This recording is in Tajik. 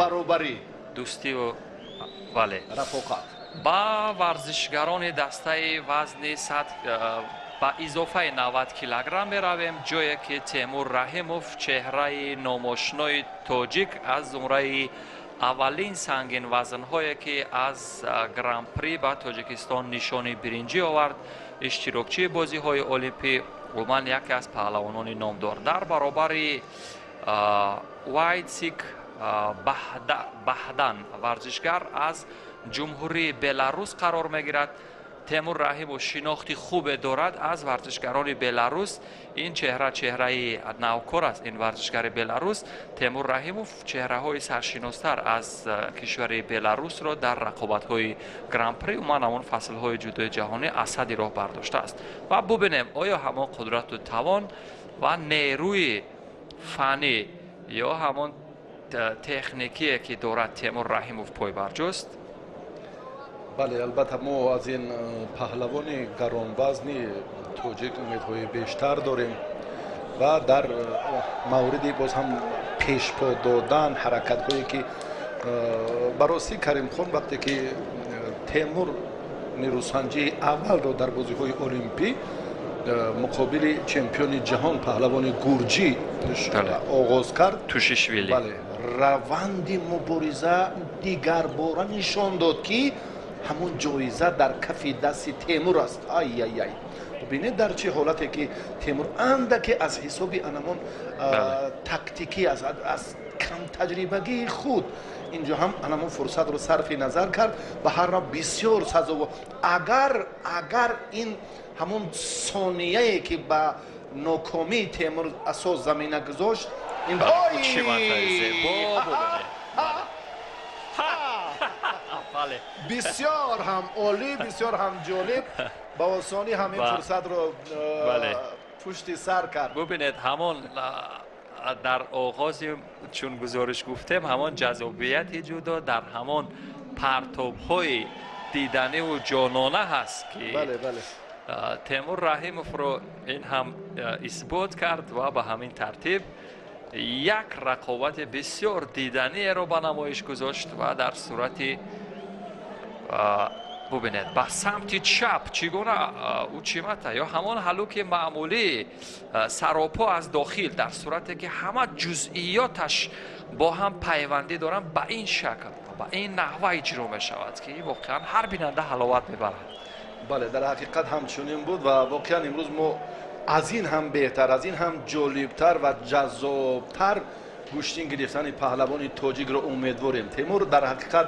баробарӣ, дӯстӣ бале рафоқат. ба варзишгарони дастаи вазни 100 ба изофаи 90 килограмм меравем, ҷое ки Темур Раҳимов, чеҳраи номошнои тоҷик, аз зумраи аввалин сангинвазнҳое ки аз гран-при ба Тоҷикистон нишони биринҷӣ овард, иштирокчии бозиҳои олимпӣ, умуман яке аз паҳлавонони номдор. Дар баробари Вайтсик Баҳдан варзишгар аз ҷумҳурии Беларус қарор мегирад. Темур Раҳимов шинохти хубе дорад аз варзишгарони Беларус. ин чеҳраи навкор аст. ин варзишгари Беларус Темур Раҳимов чеҳраҳои саршиностар аз кишвари Беларусро дар рақобатҳои гран-при умуман ҳамон фаслҳои ҷудои ҷаҳонӣ аз сади роҳ бардоштааст. Ва бубинем оё ҳамон қудрату тавон ва нерӯи фанӣ ё ҳамон техникие ки дорад Темур Раҳимов пойбарҷост. бале, албатта мо аз ин паҳлавони гаронвазни тоҷик умедҳои бештар дорем ва дар мавриди боз ҳам пешпо додан ҳаракатҳое ки барости Каримхон вақте ки Темур нерӯсанҷии аввалро дар бозиҳои олимпӣ муқобили чемпиони ҷаҳон паҳлавони гурҷӣ оғоз кард, Тушишвили, раванди мубориза дигарбора нишон дод ки ҳамон ҷоиза дар кафи дасти Темур аст. Ай. бинед дар чӣ ҳолате ки Темур андаке аз ҳисоби анамон тактикӣ аз камтаҷрибагии худ инҷо ҳам анамон фурсатро сарфи назар кард ба ҳарра бисёр сазовор. агар ин ҳамон сонияе ки ба нокомии Темур асос замина гузошт, ин бисёр ҳам олӣ, бисёр ҳам ҷолиб, ба осонӣ ҳамин фурсатро пушти сар кард. бубинед ҳамон дар оғози чун гузориш гуфтем ҳамон ҷазобияти ҷудо дар ҳамон партобҳои диданиву ҷонона ҳаст ки Темур Раҳимовро ин ҳам исбот кард ва ба ҳамин тартиб як рақобати бисёр диданиеро ба намоиш гузошт ва дар сурати бубинед ба самти чап чӣ гуна учимата ё ҳамон ҳалуки маъмулӣ саропо аз дохил дар сурате ки ҳама ҷузъиёташ бо ҳам пайвандӣ доранд ба ин шакл ба ин наҳва иҷро мешавад ки воқеан ҳар бинанда ҳаловат мебарад. бале, дар ҳақиқат ҳамчунин буд ва воқеан имрӯз мо аз ин ҳам беҳтар, аз ин ҳам ҷолибтар ва ҷаззобтар гӯштин гирифтани паҳлавони тоҷикро умедворем. Темур дар ҳақиқат